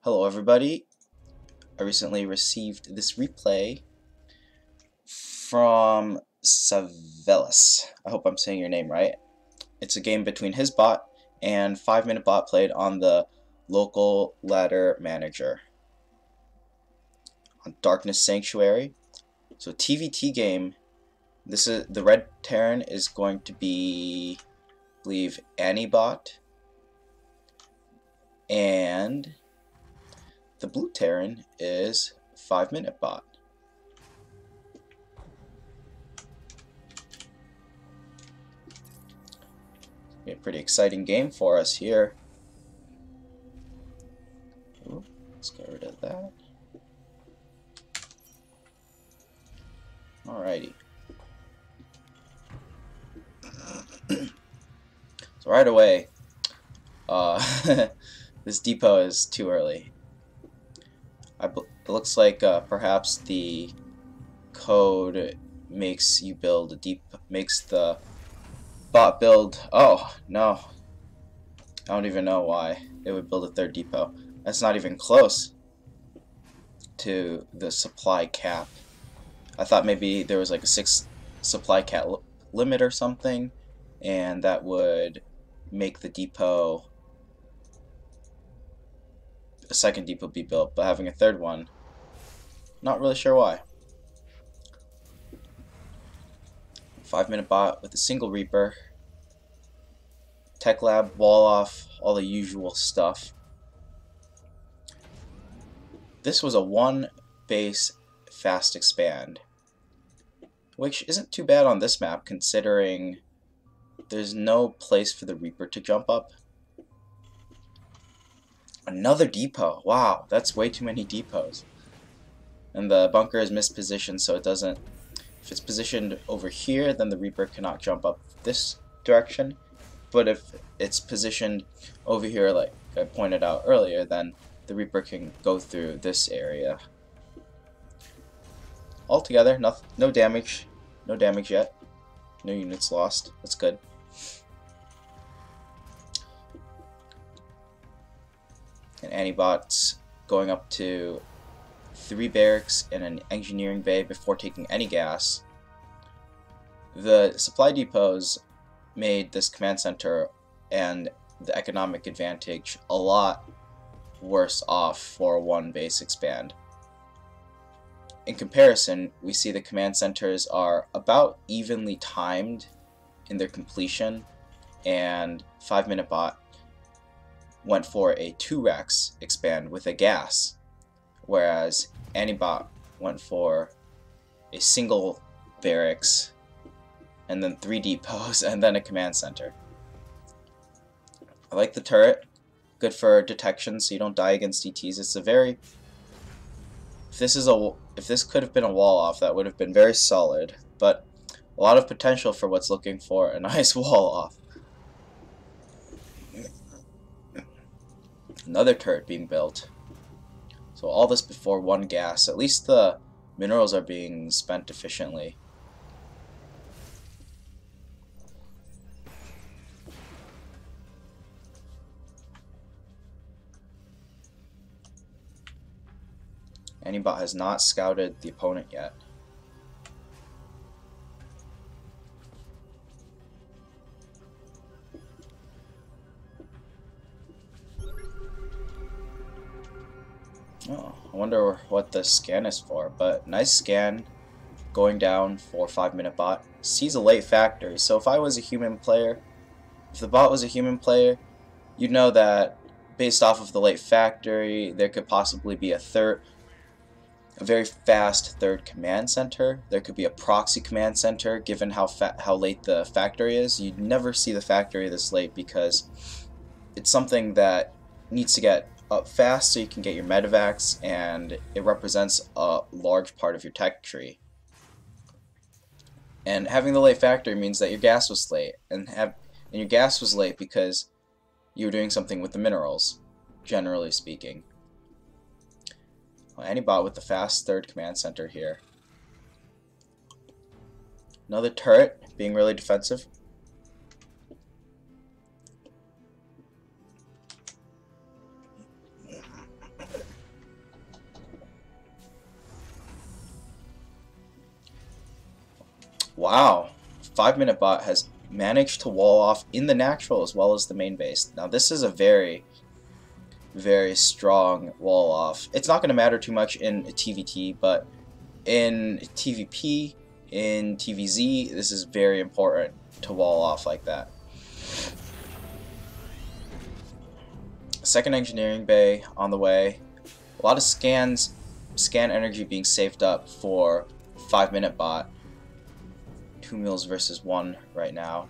Hello everybody, I recently received this replay from Savelis. I hope I'm saying your name right. It's a game between his bot and 5minbot played on the local ladder manager on Darkness Sanctuary. So TVT game. This is the red Terran is going to be, I believe, Anibot, and the blue Terran is 5minbot. A pretty exciting game for us here. Ooh, let's get rid of that. Alrighty. So right away, this depot is too early. It looks like perhaps the code makes you build a makes the bot build. Oh no, I don't even know why it would build a third depot. That's not even close to the supply cap. I thought maybe there was like a 6 supply cap limit or something, and that would make the depot, a second depot, be built, but having a third one, not really sure why. 5minbot with a single Reaper, Tech Lab, wall off, all the usual stuff. This was a 1 base fast expand, which isn't too bad on this map considering there's no place for the Reaper to jump up. Another depot. Wow, that's way too many depots. And the bunker is mispositioned, so it doesn't. If it's positioned over here, then the Reaper cannot jump up this direction. But if it's positioned over here, like I pointed out earlier, then the Reaper can go through this area. Altogether, no damage. No damage yet. No units lost. That's good. And Anibot's going up to 3 barracks and an engineering bay before taking any gas. The supply depots made this command center and the economic advantage a lot worse off for a 1 base expand. In comparison, we see the command centers are about evenly timed in their completion, and 5minbot went for a 2 racks expand with a gas, whereas Anibot went for a single barracks and then 3 depots and then a command center. I like the turret, good for detection so you don't die against ETs. It's a very, if this could have been a wall off, that would have been very solid, but a lot of potential for what's looking for a nice wall off. Another turret being built. So all this before 1 gas. At least the minerals are being spent efficiently. Anibot has not scouted the opponent yet. Oh, I wonder what the scan is for, but nice scan going down for 5minbot. Sees a late factory, so if I was a human player, if the bot was a human player, you'd know that based off of the late factory, there could possibly be a very fast third command center. There could be a proxy command center given how late the factory is. You'd never see the factory this late because it's something that needs to get up fast so you can get your medevacs, and it represents a large part of your tech tree. And having the late factory means that your gas was late, and your gas was late because you were doing something with the minerals, generally speaking. Well, Anibot with the fast third command center here. Another turret being really defensive. Wow, 5-minute bot has managed to wall off in the natural as well as the main base. Now this is a very, very strong wall off. It's not going to matter too much in TVT, but in TVP, in TVZ, this is very important to wall off like that. Second engineering bay on the way. A lot of scan energy being saved up for 5-minute bot. 2 meals versus 1 right now.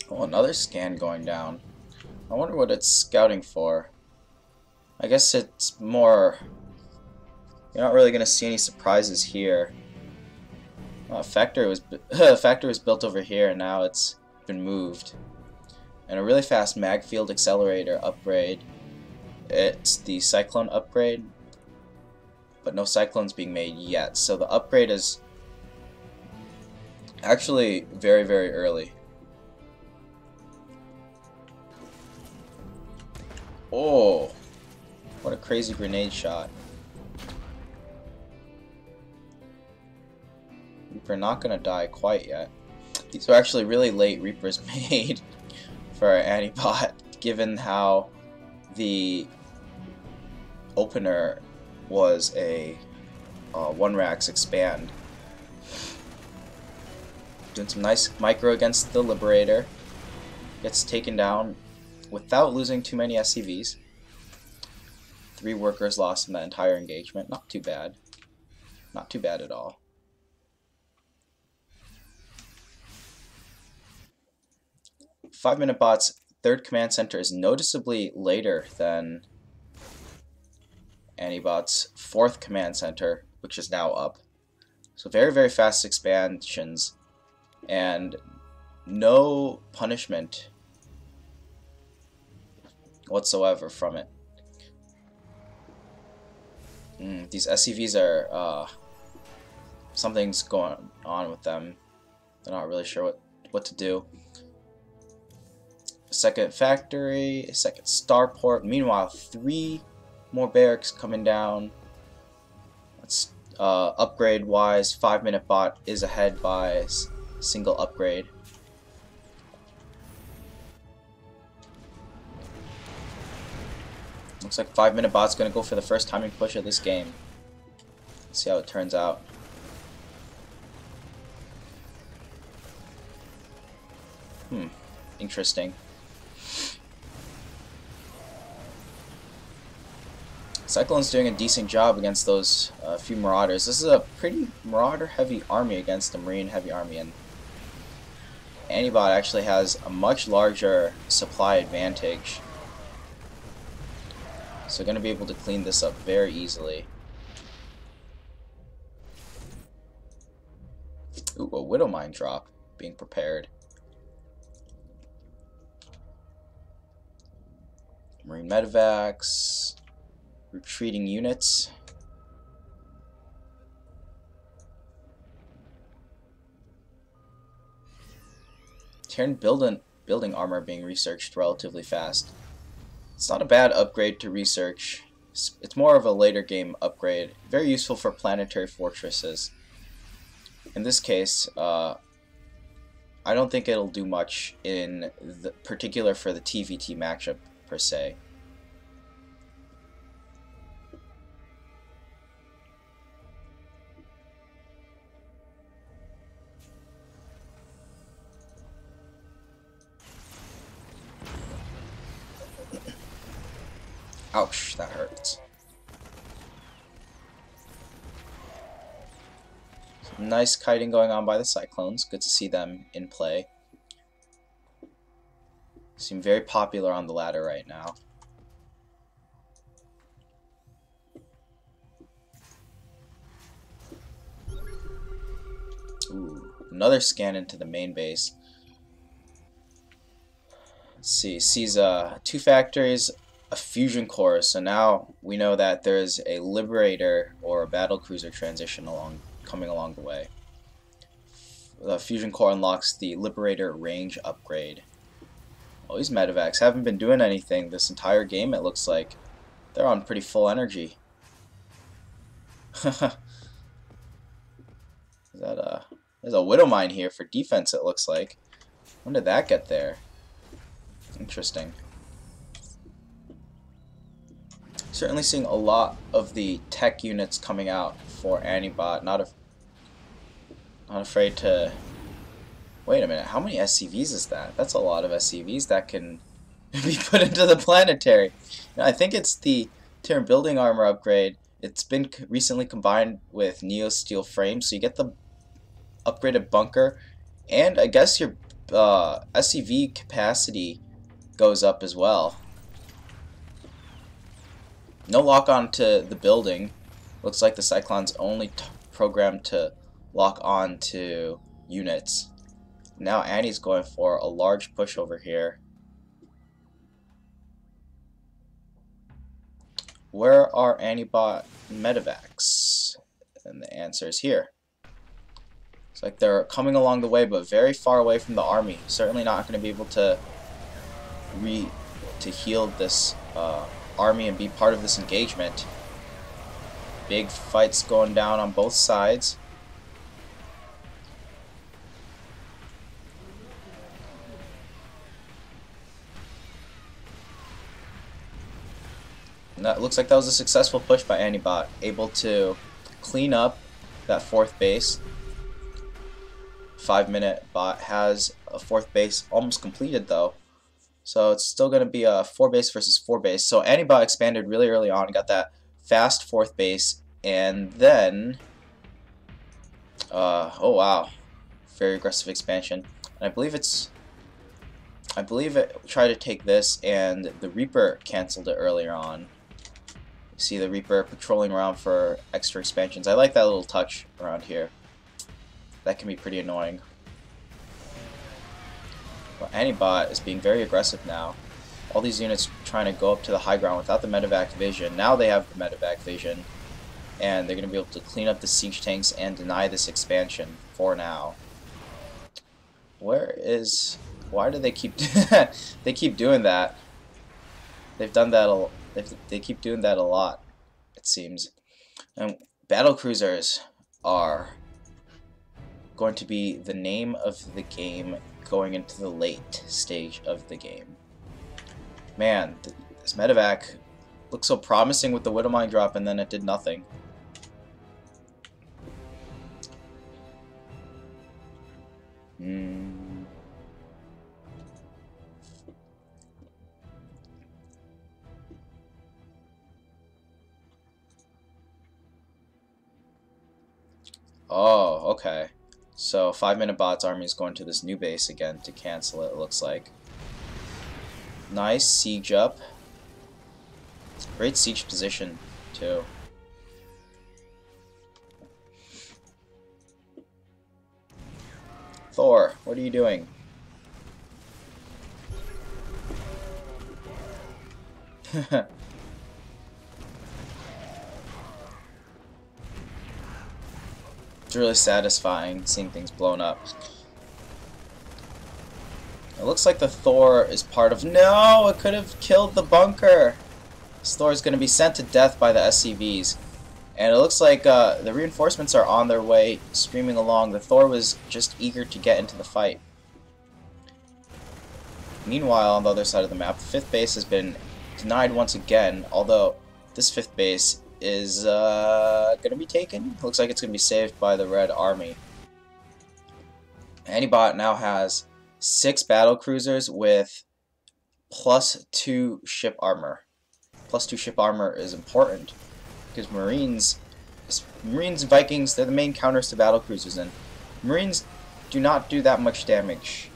Oh, another scan going down. I wonder what it's scouting for. I guess it's more... You're not really going to see any surprises here. Oh, factory was built over here, and now it's been moved. And a really fast mag field accelerator upgrade. It's the cyclone upgrade, but no cyclones being made yet. So the upgrade is actually very, very early. Oh, what a crazy grenade shot. Reaper not gonna die quite yet. These are actually really late Reapers made for our Anibot, given how the opener was a 1-Rax expand. Doing some nice micro against the Liberator. Gets taken down without losing too many SCVs. 3 workers lost in that entire engagement. Not too bad. Not too bad at all. 5-minute bot's 3rd command center is noticeably later than Anibot's 4th command center, which is now up. So very, very fast expansions and no punishment whatsoever from it. These SCVs are something's going on with them. They're not really sure what to do. Second factory, second starport. Meanwhile, 3 more barracks coming down. Let's upgrade wise, 5-minute bot is ahead by single upgrade. Looks like 5-minute bot's gonna go for the first timing push of this game. Let's see how it turns out. Interesting. Cyclone's doing a decent job against those few Marauders. This is a pretty Marauder-heavy army against a Marine-heavy army, and Anibot actually has a much larger supply advantage. So going to be able to clean this up very easily. Ooh, a Widow Mine drop being prepared. Marine medevacs. Retreating units. Terran building armor being researched relatively fast. It's not a bad upgrade to research. It's more of a later game upgrade. Very useful for planetary fortresses. In this case, I don't think it'll do much in the particular for the TVT matchup per se. Ouch, that hurts. Some nice kiting going on by the Cyclones. Good to see them in play. Seem very popular on the ladder right now. Ooh, another scan into the main base. Let's see, sees 2 factories a fusion core, so now we know that there's a Liberator or a battlecruiser transition coming along the way. The fusion core unlocks the Liberator range upgrade. Well, these medevacs haven't been doing anything this entire game, it looks like. They're on pretty full energy. There's a Widow Mine here for defense, it looks like. When did that get there? Interesting. Certainly seeing a lot of the tech units coming out for Anibot. Not afraid to... Wait a minute, how many SCVs is that? That's a lot of SCVs that can be put into the planetary. I think it's the Terran building armor upgrade. It's been recently combined with Neo Steel frames, so you get the upgraded bunker, and I guess your SCV capacity goes up as well. No lock on to the building. Looks like the Cyclone's only programmed to lock on to units. Now Annie's going for a large push over here. Where are Anibot medevacs? And the answer is here. It's like they're coming along the way, but very far away from the army. Certainly not going to be able to heal this army and be part of this engagement. Big fights going down on both sides. And that looks like that was a successful push by Anibot, able to clean up that fourth base. 5minbot has a fourth base almost completed though. So it's still going to be a 4 base versus 4 base. So Anibot expanded really early on, got that fast fourth base, and then oh wow, very aggressive expansion. And I believe it tried to take this, and the Reaper canceled it earlier on. You see the Reaper patrolling around for extra expansions. I like that little touch around here. That can be pretty annoying. Well, Anibot is being very aggressive now. All these units trying to go up to the high ground without the medevac vision. Now they have the medevac vision, and they're going to be able to clean up the siege tanks and deny this expansion for now. Why do they keep they keep doing that? They've done that they keep doing that a lot, it seems. And battlecruisers are going to be the name of the game going into the late stage of the game. Man, this medevac looks so promising with the Widow Mine drop, and then it did nothing. Oh, okay. So 5minbot's army is going to this new base again to cancel it, looks like. Nice siege up. Great siege position, too. Thor, what are you doing? It's really satisfying seeing things blown up. It looks like the Thor is part of... No! It could have killed the bunker! This Thor is going to be sent to death by the SCVs. And it looks like the reinforcements are on their way, streaming along. The Thor was just eager to get into the fight. Meanwhile, on the other side of the map, the 5th base has been denied once again, although this 5th base is going to be taken. Looks like it's going to be saved by the Red Army. Anibot now has 6 battle cruisers with +2 ship armor. +2 ship armor is important because Marines and Vikings, they're the main counters to battle cruisers, and Marines do not do that much damage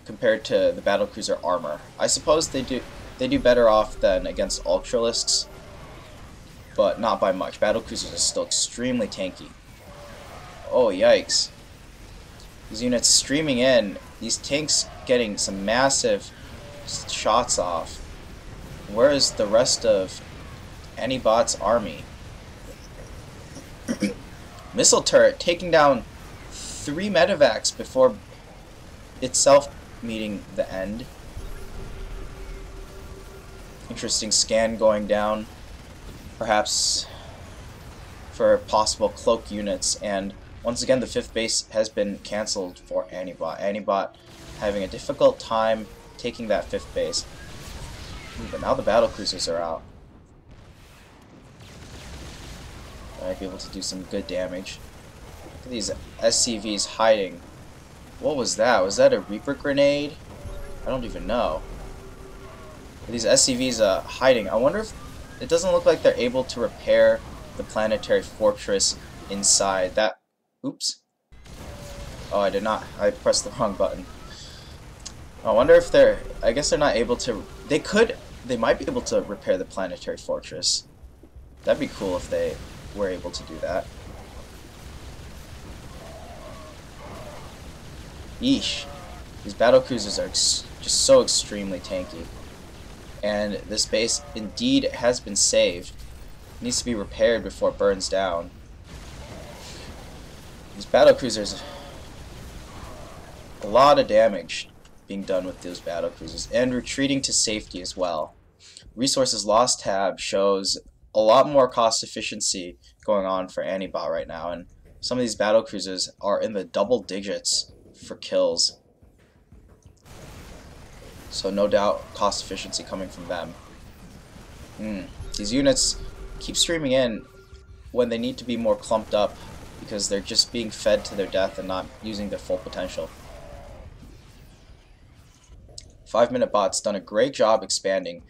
compared to the battle cruiser armor. I suppose they do better off than against Ultralisks, but not by much. Battle cruisers are still extremely tanky. Oh, yikes. These units streaming in, these tanks getting some massive shots off. Where is the rest of Anibot's army? Missile turret taking down 3 medevacs before itself meeting the end. Interesting scan going down, perhaps for possible cloak units, and once again the 5th base has been cancelled for Anibot. Anibot having a difficult time taking that 5th base. But now the battlecruisers are out. I might be able to do some good damage. Look at these SCVs hiding. What was that? Was that a Reaper grenade? I don't even know. These SCVs hiding. I wonder if it doesn't look like they're able to repair the planetary fortress inside. That. Oops. Oh, I did not. I pressed the wrong button. I wonder if they're. I guess they're not able to. They could. They might be able to repair the planetary fortress. That'd be cool if they were able to do that. Yeesh. These battlecruisers are just so extremely tanky. And this base indeed has been saved. It needs to be repaired before it burns down. These battlecruisers, a lot of damage being done with those battlecruisers, and retreating to safety as well. Resources lost tab shows a lot more cost efficiency going on for Anibot right now, and some of these battlecruisers are in the double digits for kills. So no doubt cost efficiency coming from them. These units keep streaming in when they need to be more clumped up because they're just being fed to their death and not using their full potential. 5minbot's done a great job expanding.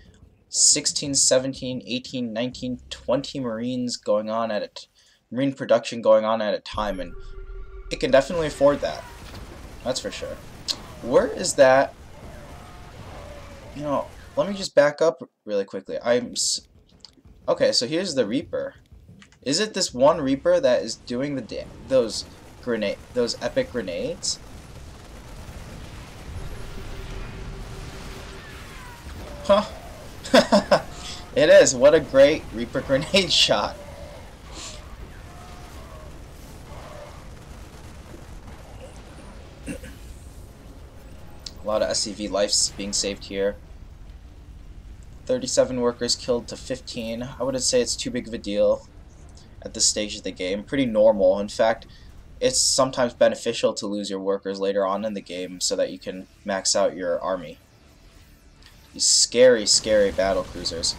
16, 17, 18, 19, 20 Marines going on at it. Marine production going on at a time, and it can definitely afford that. That's for sure. Where is that? You know, let me just back up really quickly. Okay, so here's the Reaper. Is it this one Reaper that is doing those epic grenades? Huh. It is. What a great Reaper grenade shot. A lot of SCV lives being saved here. 37 workers killed to 15. I wouldn't say it's too big of a deal at this stage of the game. Pretty normal. In fact, it's sometimes beneficial to lose your workers later on in the game so that you can max out your army. These scary, scary battlecruisers.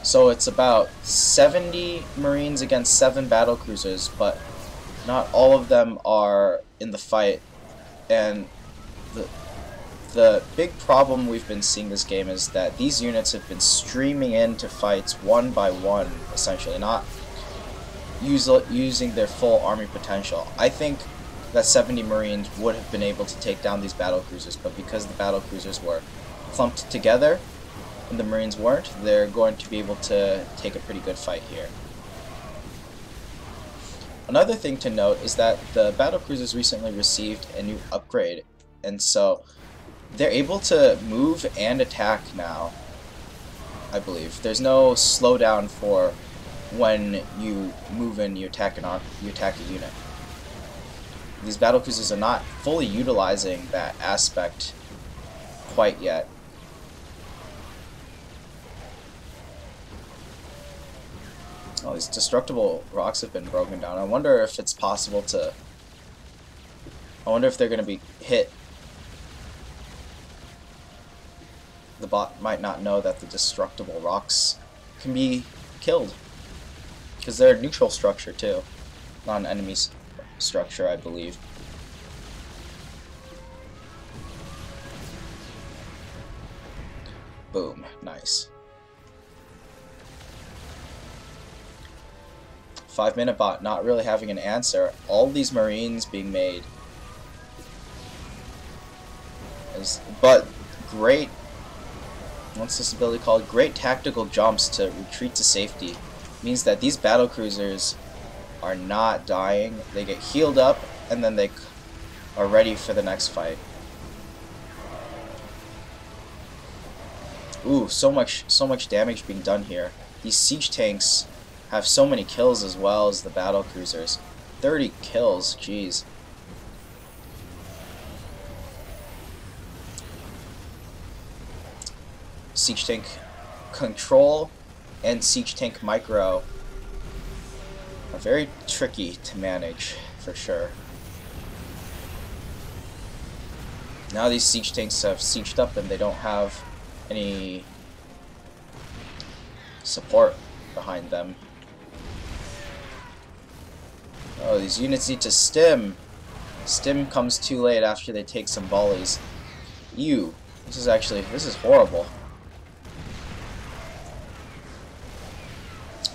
So it's about 70 Marines against 7 battlecruisers, but not all of them are in the fight. And the big problem we've been seeing this game is that these units have been streaming into fights one by one, essentially, not using their full army potential. I think that 70 Marines would have been able to take down these battlecruisers, but because the battlecruisers were clumped together and the Marines weren't, they're going to be able to take a pretty good fight here. Another thing to note is that the battlecruisers recently received a new upgrade, and so they're able to move and attack now, I believe. There's no slowdown for when you move and you attack a unit. These battlecruisers are not fully utilizing that aspect quite yet. Oh, these destructible rocks have been broken down. I wonder if it's possible to... I wonder if they're going to be hit. The bot might not know that the destructible rocks can be killed, because they're a neutral structure too, not an enemy structure, I believe. Boom, nice. 5minbot not really having an answer. All these Marines being made, but great. What's this ability called? Great tactical jumps to retreat to safety. Means that these battlecruisers are not dying. They get healed up and then they are ready for the next fight. Ooh, so much damage being done here. These siege tanks have so many kills as well as the battle cruisers. 30 kills, jeez. Siege tank control and siege tank micro are very tricky to manage for sure. Now these siege tanks have sieged up and they don't have any support behind them. Oh, these units need to stim. Stim comes too late after they take some volleys. Ew. This is horrible.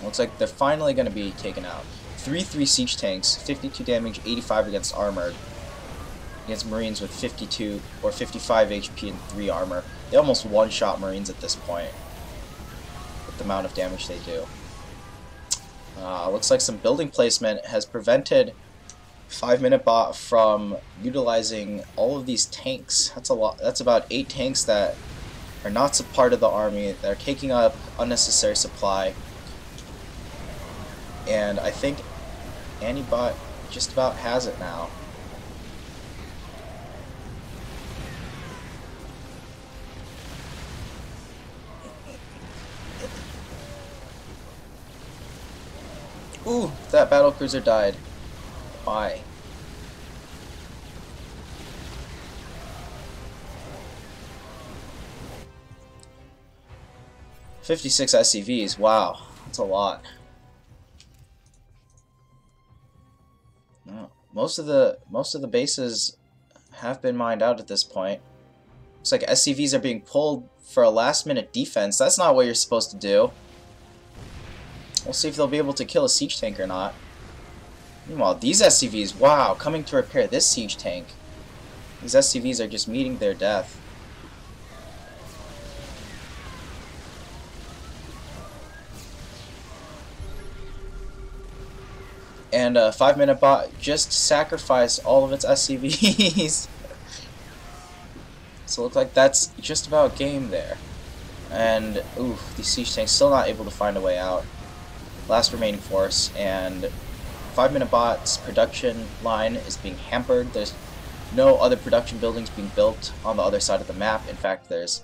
Looks like they're finally going to be taken out. 3-3 siege tanks, 52 damage, 85 against armored. Against Marines with 52 or 55 HP and 3 armor. They almost one-shot Marines at this point with the amount of damage they do. Looks like some building placement has prevented 5minbot from utilizing all of these tanks. That's a lot. That's about 8 tanks that are not part of the army. They're taking up unnecessary supply. And I think Anibot just about has it now. Ooh, that battlecruiser died. Why? "56 SCVs, wow, that's a lot." Most of the bases have been mined out at this point. Looks like SCVs are being pulled for a last-minute defense. That's not what you're supposed to do. We'll see if they'll be able to kill a siege tank or not. Meanwhile, these SCVs, wow, coming to repair this siege tank. These SCVs are just meeting their death. And 5minbot just sacrificed all of its SCVs. So it looks like that's just about game there. And, ooh, these siege tanks still not able to find a way out. Last remaining force, and 5minbot's production line is being hampered. There's no other production buildings being built on the other side of the map. In fact, there's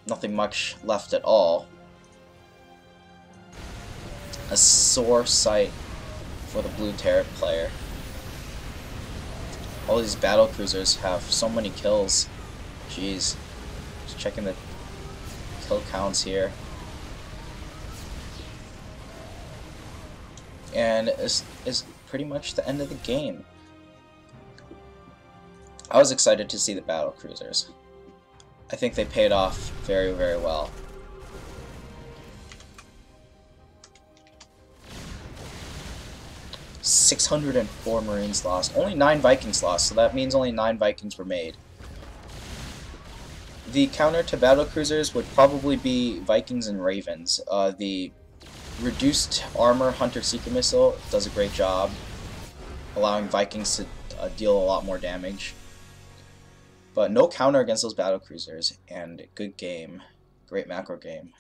nothing much left at all. A sore sight for the blue Terran player. All these battle cruisers have so many kills. Jeez. Just checking the kill counts here. And this is pretty much the end of the game. I was excited to see the battle cruisers. I think they paid off very, very well. "604 Marines lost. Only 9 Vikings lost, so that means only 9 Vikings were made. The counter to battle cruisers would probably be Vikings and Ravens. The reduced armor Hunter-Seeker missile does a great job, allowing Vikings to deal a lot more damage. But no counter against those battle cruisers, and good game. Great macro game.